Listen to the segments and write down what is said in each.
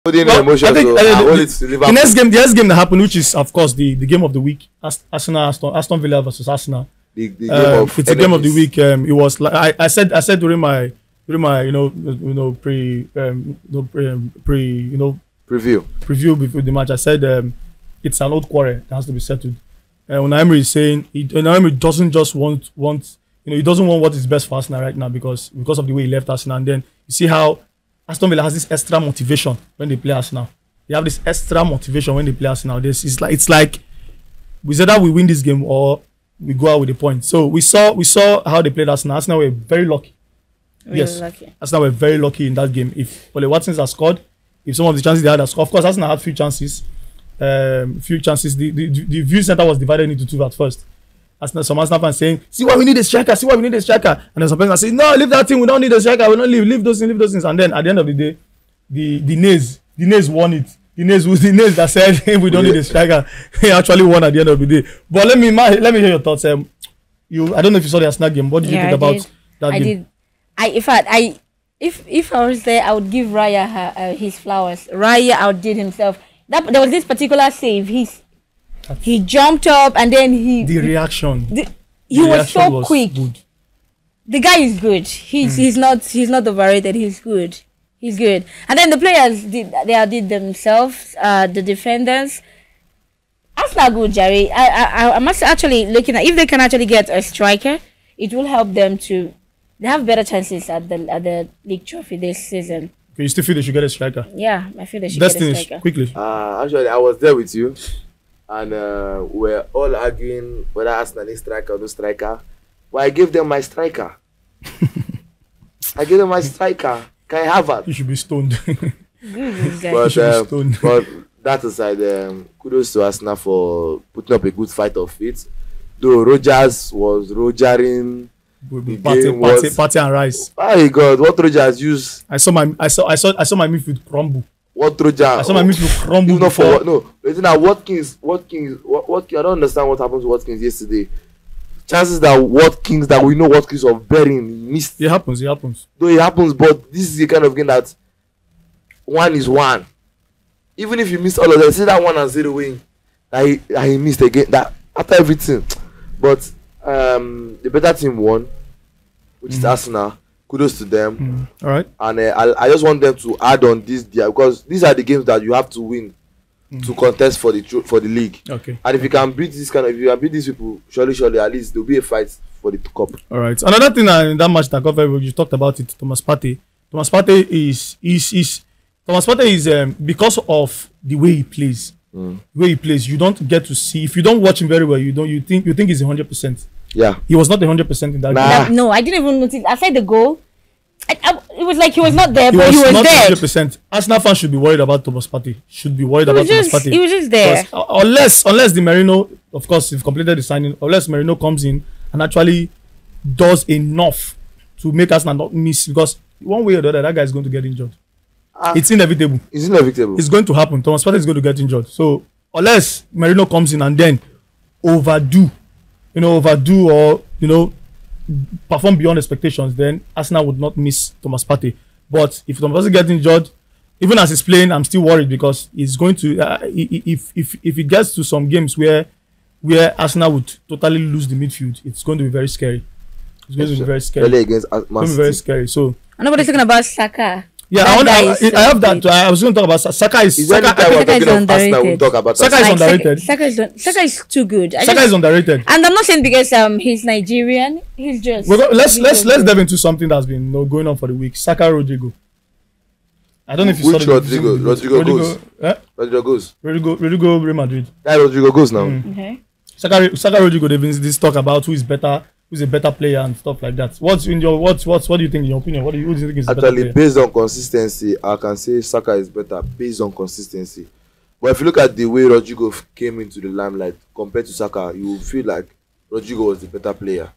Well, I think the next game that happened, which is of course the game of the week, Aston Villa versus Arsenal. It's a game of the week. It was like I said during my preview before the match. I said it's an old quarrel that has to be settled. When Emery is saying Emery doesn't just want he doesn't want what is best for Arsenal right now because of the way he left Arsenal, and then you see how Aston Villa has this extra motivation when they play Arsenal. They have this extra motivation when they play Arsenal. It's like we said that we win this game or we go out with a point. So we saw how they played Arsenal. Arsenal were very lucky. Lucky. Arsenal were very lucky in that game. If Ole Watkins had scored, if some of the chances they had scored, of course Arsenal had few chances. The view center was divided into two at first. Some Arsenal fans saying, see why we need a striker, and then some people saying, no, leave that thing, we don't need a striker, we don't leave those things. And then at the end of the day, the Nays won it. The Nays that said we don't need a striker, he actually won at the end of the day. But let me hear your thoughts. I don't know if you saw the Arsenal game. What did you think about that game? If I was there, I would give Raya his flowers. Raya outdid himself. There was this particular save. He jumped up and then the reaction. He was so quick. Good. The guy is good. He's not overrated. He's good. He's good. And then the players did themselves. The defenders. Arsenal good, Jerry. I'm actually looking at if they can actually get a striker, it will help them to. They have better chances at the league trophy this season. Okay, you still feel they should get a striker? Yeah, I feel they should get a striker. Quickly. Actually, I was there with you. And we're all arguing whether Arsenal needs striker or no striker. Well, I gave them my striker. Can I have it? You should be stoned. But that aside, kudos to Arsenal for putting up a good fight of it. Though Rogers was Rogering. Party and rice. My God, what Rogers used? I saw my midfield crumble. What Trojan? I saw my midfield crumble. Not for what? No, listen. Now Watkins. I don't understand what happened to Watkins yesterday. Chances that Watkins of bearing missed. It happens. Though it happens, but this is the kind of game that one is one. Even if you miss all of them, see that 1-0 win that he missed again. That after everything, but the better team won, which is Arsenal. Kudos to them. All right. And I just want them to add on this year because these are the games that you have to win to contest for the league. Okay. And if you can beat these people, surely at least there'll be a fight for the cup. All right. Another thing in that match that covered, you talked about it. Thomas Partey is because of the way he plays. The way he plays, you don't get to see. If you don't watch him very well, you think he's 100%. Yeah, he was not 100% in that game. No, I didn't even notice. Aside the goal, it was like he was not there, but he was not there. 100%. Arsenal fans should be worried about Thomas Partey. He was just there. Unless the Merino, of course, if completed the signing, unless Merino comes in and actually does enough to make Arsenal not miss, because one way or the other, that guy is going to get injured. It's inevitable. It's going to happen. Thomas Partey is going to get injured. So unless Merino comes in and then overdo or perform beyond expectations, then Arsenal would not miss Thomas Partey. But if Thomas Partey gets injured, even as he's playing, I'm still worried because he's going to if it gets to some games where Arsenal would totally lose the midfield, it's going to be very scary. It's going to be very scary. Really against Man City. It's going to be very scary. So nobody's talking about Saka. Yeah, I have that. I was going to talk about Saka. Saka is underrated. Saka is too good. Saka is underrated. And I'm not saying because he's Nigerian. He's just. Let's delve into something that's been going on for the week. Saka Rodrigo. I don't know if you saw the Rodrigo goes. Rodrigo Real Madrid. Yeah, Rodrigo goes now. Okay. Saka Rodrigo. They've been this talk about who's a better player and stuff like that. What do you think in your opinion? Who do you think is a better player? Actually, based on consistency, I can say Saka is better based on consistency. But if you look at the way Rodrigo came into the limelight compared to Saka, you will feel like Rodrigo was the better player.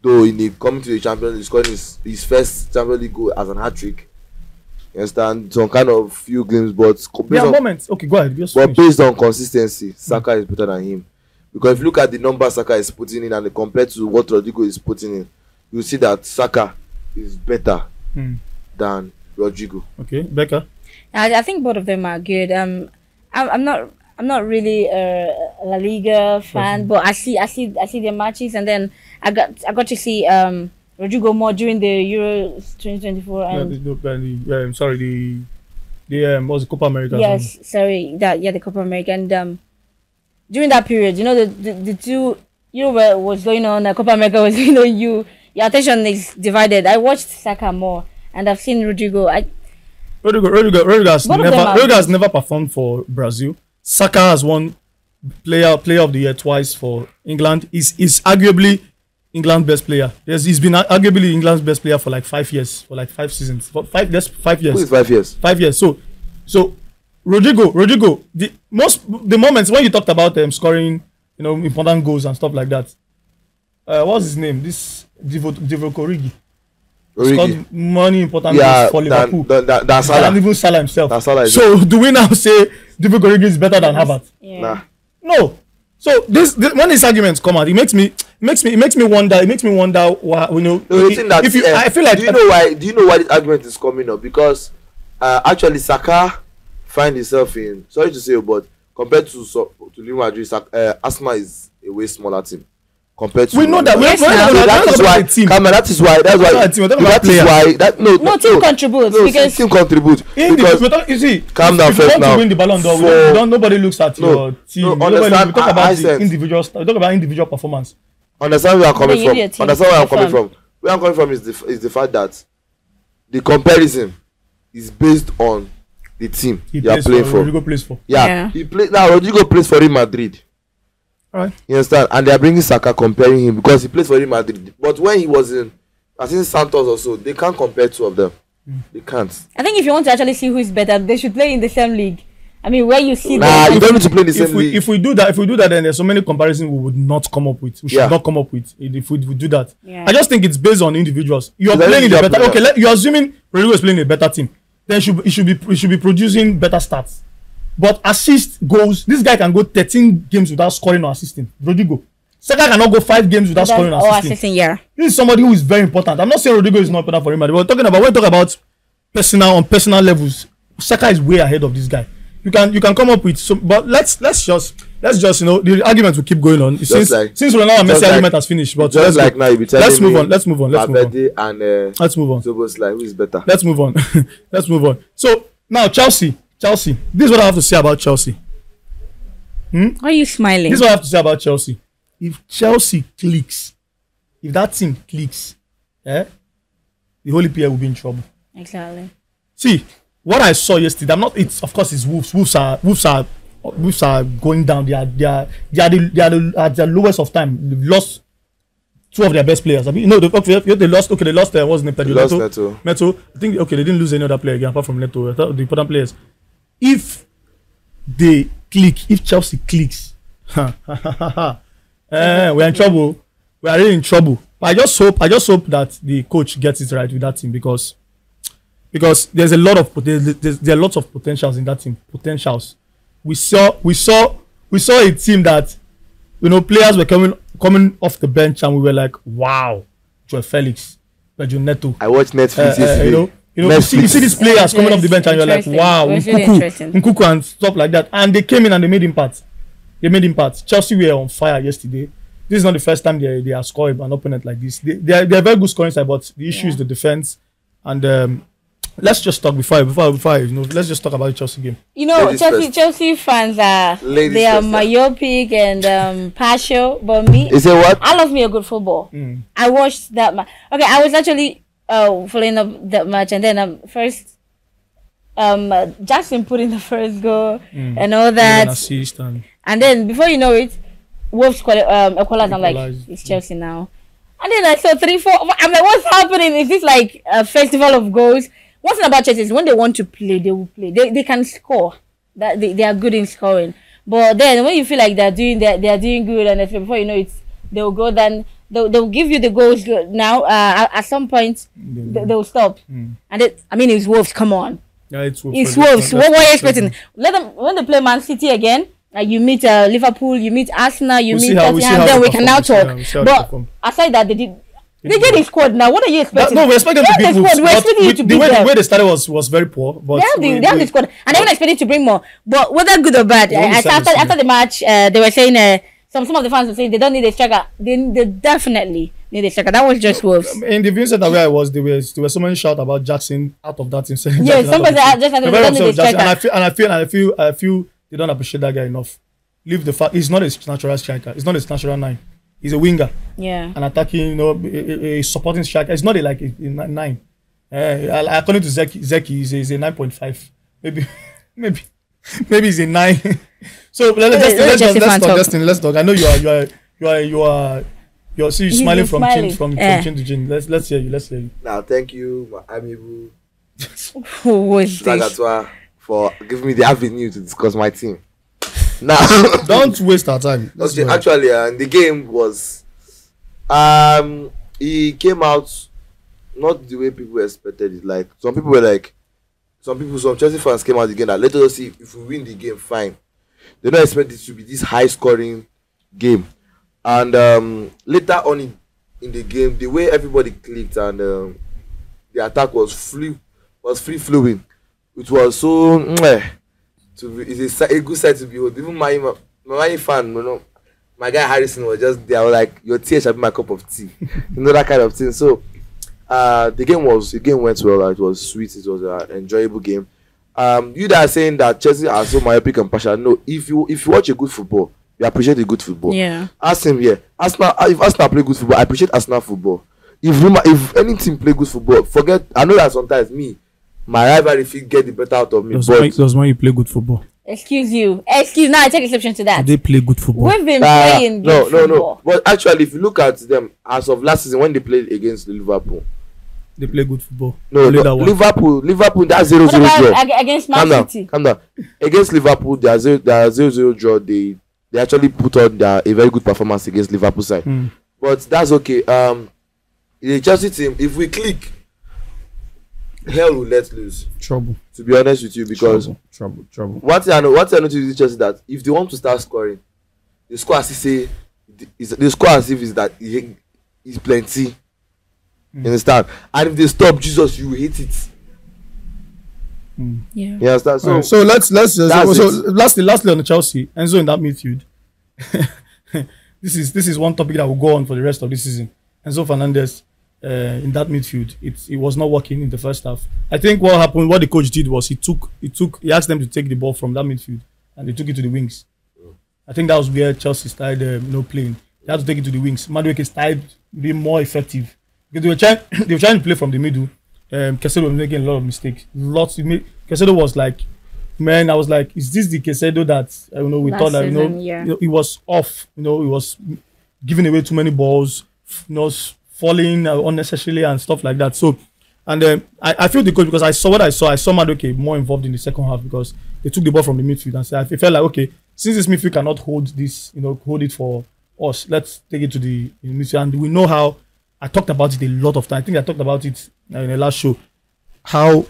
Though coming to the Champions League, scoring his first Champions League goal as an hat-trick. You understand? Some kind of few games, but moments. Okay, go ahead. But based on consistency, Saka is better than him. Because if you look at the numbers Saka is putting in and compared to what Rodrigo is putting in, you see that Saka is better than Rodrigo. Okay, Becca? I think both of them are good. I'm not really a La Liga fan, but I see their matches, and then I got to see Rodrigo more during the Euro 2024 and the was the Copa America. Yes, sorry, the Copa America, and during that period, the two Euro was going on, Copa America was your attention is divided. I watched Saka more, and I've seen Rodrigo. Rodrigo has never performed for Brazil. Saka has won player of the year twice for England. He's arguably England's best player. He's been arguably England's best player for like 5 years, for like 5 seasons. For 5 years. 5 years. Who is 5 years? 5 years. So Rodrigo, the moments when you talked about scoring, important goals and stuff like that. What's his name? This Divock Origi. Scored money important goals for Liverpool. That's Salah. And even Salah himself. So do we now say Divock Origi is better than Havertz? Yeah. Nah. No. So this when these arguments come out, it makes me wonder. It makes me wonder why I feel like do you know why this argument is coming up? Because actually Saka find himself in, sorry to say, but compared to Real Madrid, Arsenal is a way smaller team. Compared to we know that team contributes because team contributes. You see, calm down first now. To win the Ballon d'Or, nobody looks at your team. We talk about the individual. We talk about individual performance. Understand where I'm coming from. Where I'm coming from is the fact that the comparison is based on the team you are playing for. Rodrigo plays for. Yeah. He plays now. Rodrigo plays for Real Madrid. Right. You understand? And they are bringing Saka, comparing him because he plays for Real Madrid. But when he was in, I think Santos or so, they can't compare two of them. They can't. I think if you want to actually see who is better, they should play in the same league. I mean, where you see you don't need to play in the same league. If we do that, then there's so many comparisons we would not come up with. We should not come up with if we do that. Yeah. I just think it's based on individuals. You are playing in the better. Okay, you're assuming Rodrigo is playing in a better team. Then he should be producing better stats. But assist goals, this guy can go 13 games without scoring or assisting. Rodrigo. Saka cannot go 5 games without scoring or assisting. Yeah. This is somebody who is very important. I'm not saying Rodrigo is not important for him, but when we talk about personal levels, Saka is way ahead of this guy. You can come up with some, but let's just the argument will keep going on since Ronaldo and Messi argument has finished. But let's move on. Let's move on. Who is better? Let's move on. So now Chelsea. This is what I have to say about Chelsea. Why are you smiling? This is what I have to say about Chelsea. If Chelsea clicks, if that team clicks, the whole EPL will be in trouble. Exactly. See, what I saw yesterday, of course it's Wolves. Wolves are going down. They are at the lowest of time. They've lost 2 of their best players. I mean, they lost. Okay, they lost. What's the name? Neto. I think they didn't lose any other player again apart from Neto. The important players. If they click, if Chelsea clicks, we're in trouble. We are really in trouble. But I just hope that the coach gets it right with that team because there's a lot of there are lots of potentials in that team. We saw a team that players were coming off the bench and we were like, wow, Joe Felix, Pedro Neto. I watched Netflix yesterday. You see these players coming off the bench and you're like, wow, Nkuku and stuff like that. And they came in and they made impact. Chelsea were on fire yesterday. This is not the first time they are scoring an opponent like this. They are a very good scoring side, but the issue is the defense. And let's just talk before let's just talk about the Chelsea game. Chelsea fans are myopic and partial, but me, is it what? I love me a good football. I watched that match. Okay, I was actually following up that match, and then first Jackson put in the first goal and all that, assist and then before you know it, Wolves equalized. I'm like, it's Chelsea now. And then I saw 3-4. I'm like, what's happening? Is this like a festival of goals? One thing about Chelsea is when they want to play, they will play. They can score. That they are good in scoring. But then when you feel like they are doing good, and before you know it, they will go. Then they'll give you the goals now. At some point, they will stop. And it's Wolves. Come on. Yeah, it's Wolves. It's Wolves. What were you expecting? Let them when they play Man City again. You meet Liverpool, you meet Arsenal, you meet Tottenham. Then we can now talk. But aside that, they They get a squad now. What are you expecting? No, we expect them to beat Wolves. We're expecting you to beat them. The way they started was very poor. But they have the squad, and they're not expecting to bring more. But whether good or bad, after the match, they were saying some of the fans were saying they don't need a striker. They definitely need a striker. That was just Wolves. In the viewing center where I was, there were so many shout about Jackson out of that incident. Yeah, somebody said they don't need a striker. And I feel they don't appreciate that guy enough. Leave the fact he's not a natural striker. He's not a natural 9. He's a winger. Yeah. An attacking, a supporting striker. It's not a 9. According to Zeki, he's a 9.5. Maybe he's a 9. So let's talk. I know you're smiling from chin to chin. Let's hear you. Now, thank you, my amiable Who is this? for giving me the avenue to discuss my team. Now, don't waste our time. Okay, actually, the game was, he came out not the way people expected it. Like some Chelsea fans came out again that let us see if we win the game, fine. They don't expect it to be this high scoring game. And later on in the game, the way everybody clicked and the attack was free flowing. It was so it's a good sight to behold. Even my fan, my guy Harrison was just there. I was like, your tea shall be my cup of tea. That kind of thing. So the game went well. It was sweet. It was an enjoyable game. You that are saying that Chelsea are so myopic and partial. No, if you watch a good football, you appreciate the good football. Yeah. Ask him here. If Arsenal play good football, I appreciate Arsenal football. If any team play good football, forget. I know that sometimes my rivalry get the better out of me. Does when you play good football. Excuse now I take exception to that. They play good football. We've been playing good football. No. But actually, if you look at them as of last season when they played against Liverpool, they play good football. No, Liverpool that 0-0 draw. Against Man City. Calm down. Against Liverpool, their 0-0 draw. They actually put on a very good performance against Liverpool side. But that's okay. The Chelsea team, if we click, hell will let loose. Trouble. To be honest with you, because trouble. One thing I noticed with Chelsea that if they want to start scoring, the score as if is plenty. You understand? And if they stop, Jesus, you hate it. Yeah. You understand? So let's lastly on the Chelsea, Enzo in that midfield. This is one topic that will go on for the rest of the season. Enzo Fernandez in that midfield, it was not working in the first half. I think what happened, what the coach did was he asked them to take the ball from that midfield and they took it to the wings. I think that was where Chelsea started playing. They had to take it to the wings. Madueke started being more effective. Because they were trying to play from the middle. Caicedo was making a lot of mistakes. Caicedo was like, man, I was like, is this the Caicedo that we thought that he was off. He was giving away too many balls, falling unnecessarily and stuff like that. So, and I feel the coach because I saw Madueke more involved in the second half because they took the ball from the midfield and said, I felt like, okay, since this midfield cannot hold this, hold it for us, let's take it to the midfield. And we know how. I talked about it a lot of times. I think I talked about it in the last show. How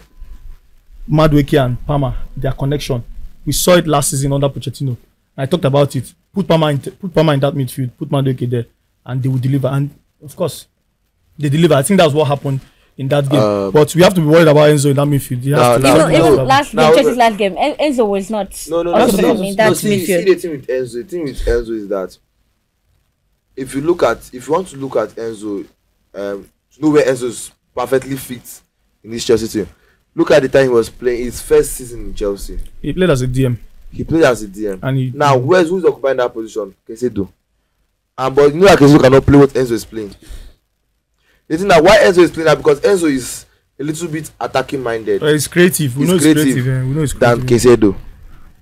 Madueke and Palmer, their connection. We saw it last season under Pochettino. I talked about it. Put Palmer in that midfield. Put Madueke there, and they will deliver. And of course, they deliver. I think that's what happened in that game. But we have to be worried about Enzo in that midfield. Chelsea's last game, Enzo was not. In that midfield. See the thing with Enzo. The thing with Enzo is that if you want to look at Enzo. To know where Enzo's perfectly fit in this Chelsea team. Look at the time he was playing his first season in Chelsea. He played as a DM. And now, who's occupying that position? Caicedo. But you know that Caicedo cannot play what Enzo is playing. The thing that why Enzo is playing that because Enzo is a little bit attacking minded. He's creative. We know he's creative. Than Caicedo.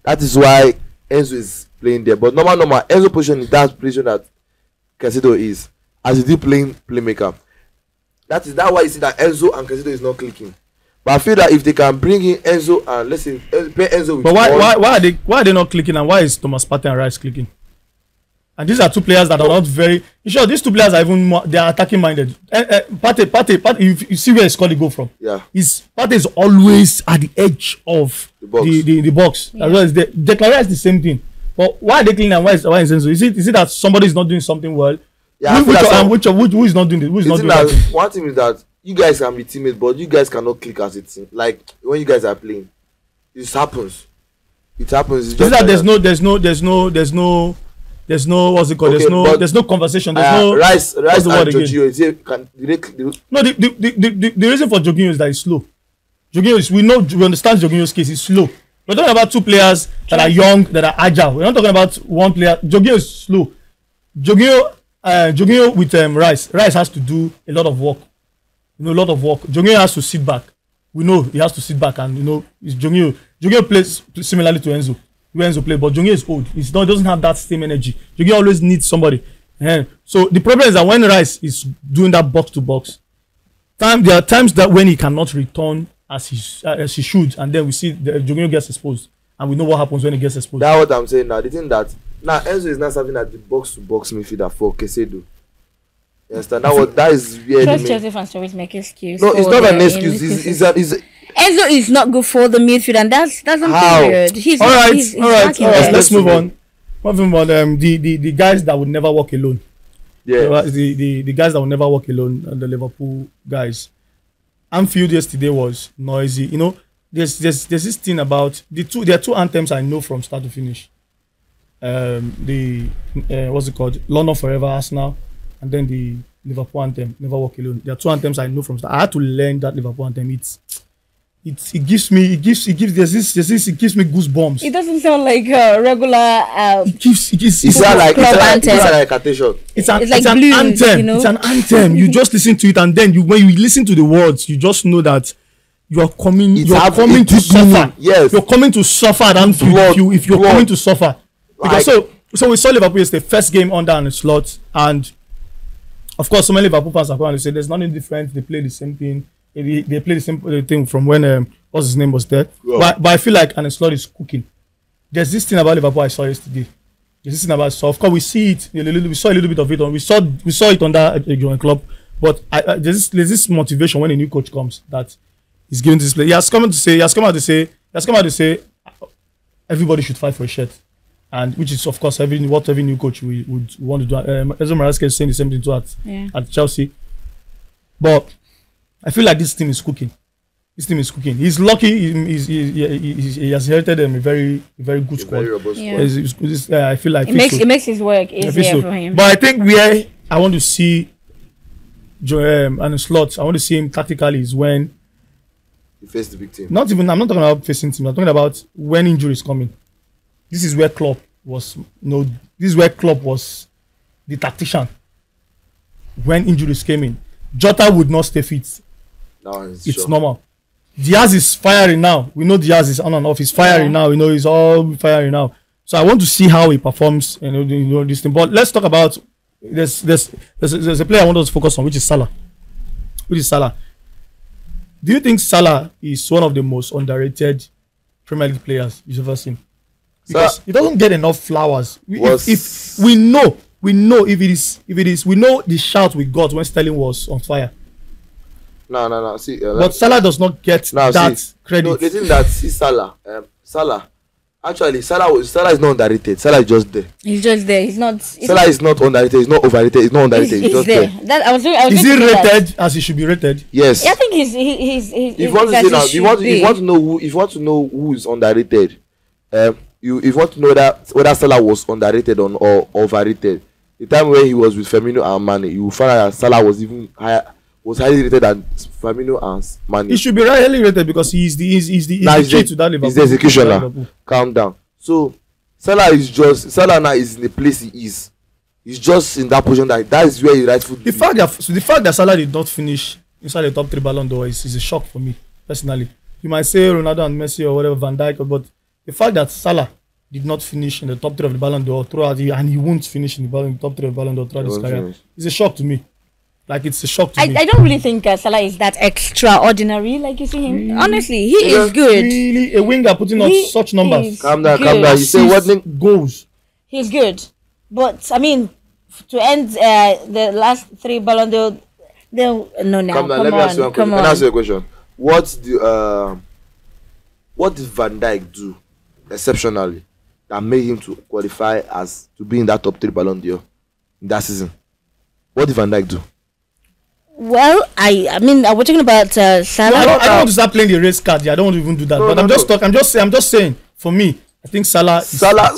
That is why Enzo is playing there. But normal Enzo position is that position that Caicedo is. As a deep playmaker. That is why you see that Enzo and Caicedo is not clicking. But I feel that if they can bring in Enzo and let's say play Enzo with but why are they not clicking and why is Thomas Partey and Rice clicking? And these are two players that are not very sure. These two players are even more, they are attacking minded. Partey, you see where he scored the goal from. Yeah. Partey is always at the edge of the box. Yeah. As well as Declan Rice is the same thing. But why are they clicking and why is Enzo? Is it that somebody is not doing something well? Yeah, I feel that who is not doing it? Who is not doing that? that? One thing is that you guys can be teammates, but you guys cannot click as a team. Like when you guys are playing, it happens. It happens. It's just that like there's no what's it called? Okay, there's no conversation. There's no Rice the word and again? Jorginho. Is it, can they, No, the reason for Jorginho is that he's slow. Jorginho is, we understand Jorginho's case. He's slow. We're talking about two players that are young, that are agile. We're not talking about one player. Jorginho is slow. Jorginho with Rice. Rice has to do a lot of work. A lot of work. Jorginho has to sit back. We know he has to sit back, and it's Jorginho. Jorginho plays similarly to Enzo. Enzo play, but Jorginho is old. He doesn't have that same energy. Jorginho always needs somebody. So the problem is that when Rice is doing that box to box, there are times that when he cannot return as he should, and then we see Jorginho gets exposed, and we know what happens when he gets exposed. That's what I'm saying now. The thing that now Enzo is not serving at the box to box midfielder for Caicedo. You understand? That is where Trust Chelsea fans always make excuse. No, it's not an excuse. It's Enzo is not good for the midfield, and that's something weird. He's all right. lacking Let's move on. The guys that would never walk alone. Yeah. The guys that will never walk alone, the Liverpool guys. Anfield yesterday was noisy. There's this thing about there are two anthems I know from start to finish. What's it called? London Forever, Arsenal, and then the Liverpool anthem, Never Walk Alone. There are two anthems I know from start. I had to learn that Liverpool anthem. It gives me goosebumps. It doesn't sound like a regular. It's like attention. It's an blues, anthem. It's an anthem. You just listen to it, and then when you listen to the words, you just know that you are coming. You are coming to suffer. Yes, you're coming to suffer. If you're coming to suffer, because so we saw Liverpool yesterday, first game under Arne Slot, and of course, so many Liverpool fans are going to say there's nothing different. They play the same thing. They play the same thing from when what's his name was there. But I feel like Arne Slot is cooking. There's this thing about Liverpool I saw yesterday. There's this thing about, so of course we see it. We saw a little bit of it we saw it under a joint club. But there's this motivation when a new coach comes that he's giving this play. He has come out to say everybody should fight for a shirt, and which is of course every new coach would want to do. Enzo Maresca is saying the same thing at Chelsea, but I feel like this team is cooking. He's lucky. He has inherited a very good squad. Very robust squad. I feel like it makes his work easier for him. But I think where I want to see Arne Slot, I want to see him tactically is when he faced the big team. I'm not talking about facing team. I'm talking about when injuries coming. This is where Klopp was. This is where Klopp was the tactician. When injuries came in, Jota would not stay fit. It's normal. Diaz is firing now. We know Diaz is on and off. He's firing now. He's all firing now. So I want to see how he performs. This thing. But let's talk about there's a player I want us to focus on, which is Salah. Do you think Salah is one of the most underrated Premier League players you've ever seen? Because he doesn't get enough flowers. If we know if it is, we know the shout we got when Sterling was on fire. No. See, but Salah does not get that credit. No, the thing that Salah. Actually, Salah is not underrated. Salah is just there. He's just there. Salah is not underrated. He's not overrated. He's not underrated. He's just there. Is he rated as he should be rated? Yes. Yeah, I think he's. If you want to know who is underrated, if you want to know whether Salah was underrated or overrated, the time when he was with Firmino and Mane, you will find out that Salah was even higher. Was highly rated than Firmino and Mane. He should be highly rated because he's the key to that Liverpool. He's the executioner. Calm down. So Salah now is in the place he is. He's just in that position that is where he rightfully. The fact that Salah did not finish inside the top 3 Ballon d'Or is a shock for me personally. You might say Ronaldo and Messi or whatever, Van Dijk, but the fact that Salah did not finish in the top 3 of the Ballon d'Or throughout and he won't finish in the top 3 of the Ballon d'Or throughout his career is a shock to me. Like, it's a shock to me. I don't really think Salah is that extraordinary. Like, you see him. Honestly, he is good. Really, a winger putting up such numbers. Calm down. You say what goals? He's good, but I mean, to end the last 3 Ballon d'Or, Come on. Let me ask you a question. What did Van Dijk do exceptionally that made him to qualify to be in that top 3 Ballon d'Or in that season? What did Van Dijk do? Well, I mean, we're talking about Salah. No, I don't want to start playing the race card. Yeah, I don't want to even do that. No, but I'm just saying. For me, I think Salah. Salah.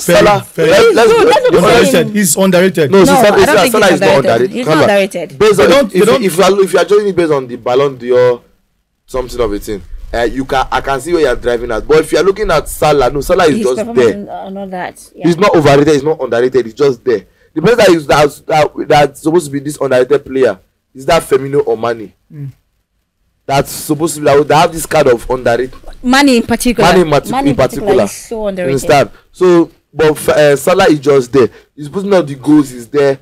Underrated. He's underrated. No, I don't think Salah is not underrated. He's not underrated. Based on if you are judging it based on the Ballon d'Or, something of a thing, I can see where you are driving at. But if you are looking at Salah, no, Salah is just there. Not that. Yeah. He's not overrated. He's not underrated. He's just there. The person that's supposed to be this underrated player is that Firmino or Mane. That's supposed to be that have this kind of underrated. Mane in particular. In particular is so underrated. Understand? So, but Salah is just there. He's putting out the goals. He's there.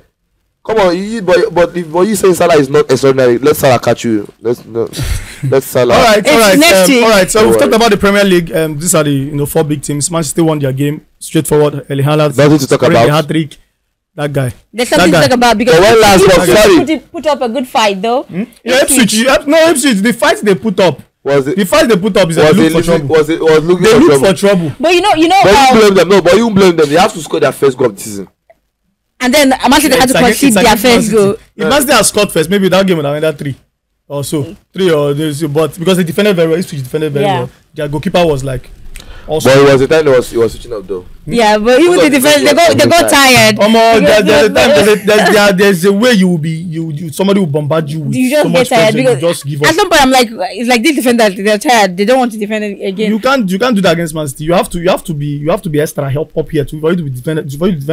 Come on, but if you say Salah is not extraordinary, let Salah catch you. Let Salah. All right. All right. So we've talked Alright. about the Premier League. These are the 4 big teams. Manchester won their game straightforward. Erling Haaland Nothing to talk scoring about. the hat-trick. That guy. There's something to talk about because The one last Ipswich put up a good fight though. Yeah, Ipswich. Ipswich. The fight they put up. The fight they put up is they look for trouble. They look for trouble. But you know. But you blame them. No, but you blame them. They have to score their first goal of the season. And then Man City had to concede their first goal. If Man City had scored first, maybe that game would have ended 3 or so. 3 or but because they defended very well, Ipswich defended very well. Their goalkeeper was like. Also, But it was the time he was switching up though. Yeah, but even the defense, they got tired. There's a way you will be somebody will bombard you with You just so get much tired pressure, because you just give at up. some point I'm like, it's like these defenders, they're tired. They don't want to defend it again. You can't do that against Man City. You have to be extra help up here for you to defend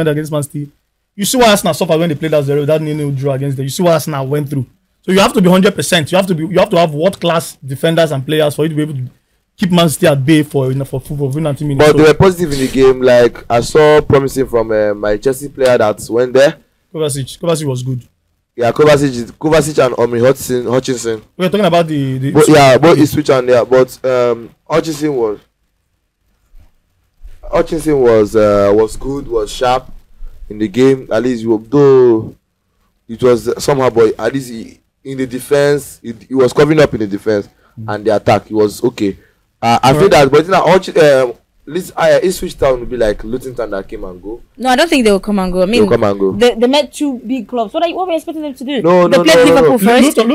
against Man City. You see what Arsenal suffered when they played that 0 draw against them. You see what Arsenal went through. So you have to be 100%. You have to have world class defenders and players for you to be able to keep Man City at bay for 90 minutes. But they were positive in the game. Like I saw promising from my Chelsea player that went there. Kovacic was good. Yeah, Kovacic and Omri Hutchinson. We're talking about the both Ipswich and there. But Hutchinson was good, was sharp in the game. At least though it was somehow, but at least in the defense, he was covering up in the defense and the attack. He was okay. I feel that, but Ipswich Town will be like Luton Town that came and go. No, I don't think they will come and go. I mean, they'll come and go. They met 2 big clubs. What were you expecting them to do? They played Liverpool first. Luton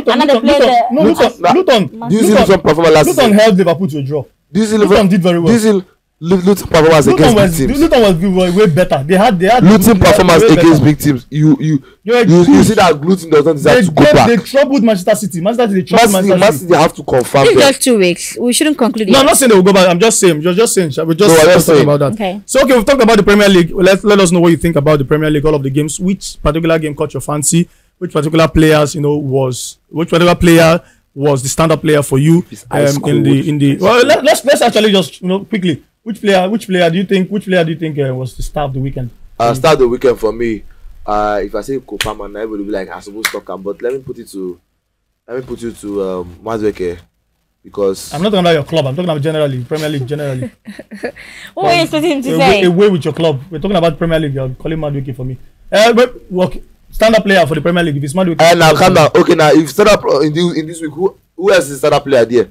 Do you see Luton performance last season? Luton held Liverpool to a draw. Luton did very well. Do you see Luton performance against big teams? Luton was way better. They had Luton performance against big teams. You see that Luton does not deserve to go back. They troubled Manchester City. Manchester City. They have to confirm. It's just 2 weeks. We shouldn't conclude. No, I'm not saying they will go back. I'm just saying. We're just talking about that. Okay. So we've talked about the Premier League. Let us know what you think about the Premier League. All of the games. Which particular game caught your fancy? Which particular players which particular player was the stand-up player for you? In the well, let's actually just quickly. Which player do you think was the star of the weekend? Star of the weekend for me. If I say Kopama, everybody will be like, I suppose to talk, but let me put you to Madueke, because I'm not talking about your club. I'm talking about generally Premier League generally. What were you expecting him to say? Away with your club. We're talking about Premier League. You're calling Madueke for me. Stand-up player for the Premier League. If it's Madueke. Now calm down. Okay, now if stand up in this week, who else is stand-up player there?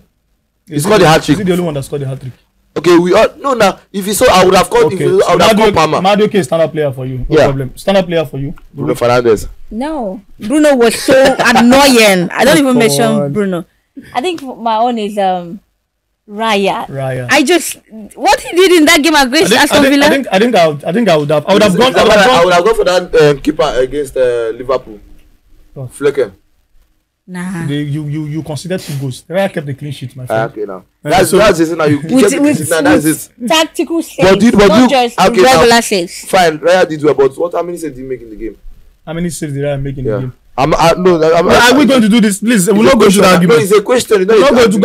He scored the hat-trick. Is he the only one that scored the hat-trick? Okay, we all no now. If he saw, I would have called. Okay, I would have called Palmer. Madueke is stand-up player for you. No problem. Stand-up player for you. Bruno Fernandes. No, Bruno was so annoying. I don't even mention Bruno. I think my own is Raya. I just what he did in that game against Aston Villa. I think I would have gone. I would have gone for that keeper against Liverpool. Flecken. Nah. You considered 2 goals. Raya kept the clean sheet, my friend. Okay, now that's it. Now you kept the clean sheet. Now that's it. Tactical saves, not just regular saves. Fine, Raya did well, but how many saves did he make in the game? How many saves did Raya make in the game? Are we going to do this? Please, we'll not go to the argument. No, it's a question. We're not going to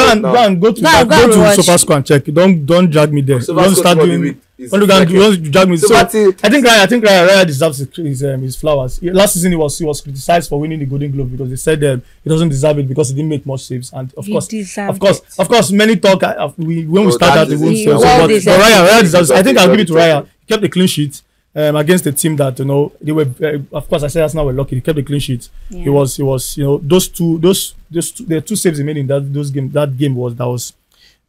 go to SofaScore and check. Don't drag me there. Don't start doing. Don't drag me. So I think Raya deserves his flowers. Last season he was criticized for winning the Golden Glove because they said he doesn't deserve it because he didn't make much saves. And of course, many talk. When we started, we won't say. But Raya deserves. I think I'll give it to Raya. He kept the clean sheet. Against a team that they were of course I said Arsenal were lucky. He kept the clean sheet. He was those two the 2 saves he made in that game was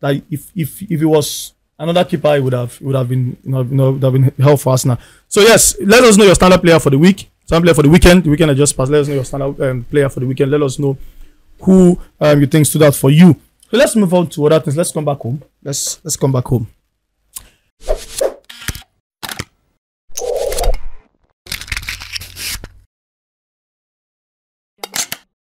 if it was another keeper it would have been would have been hell for Arsenal. So yes, let us know your stand-up player for the week. Some player for the weekend. The weekend I just passed. Let us know your standout player for the weekend. Let us know who you think stood out for you. So let's move on to other things. Let's come back home. Let's come back home.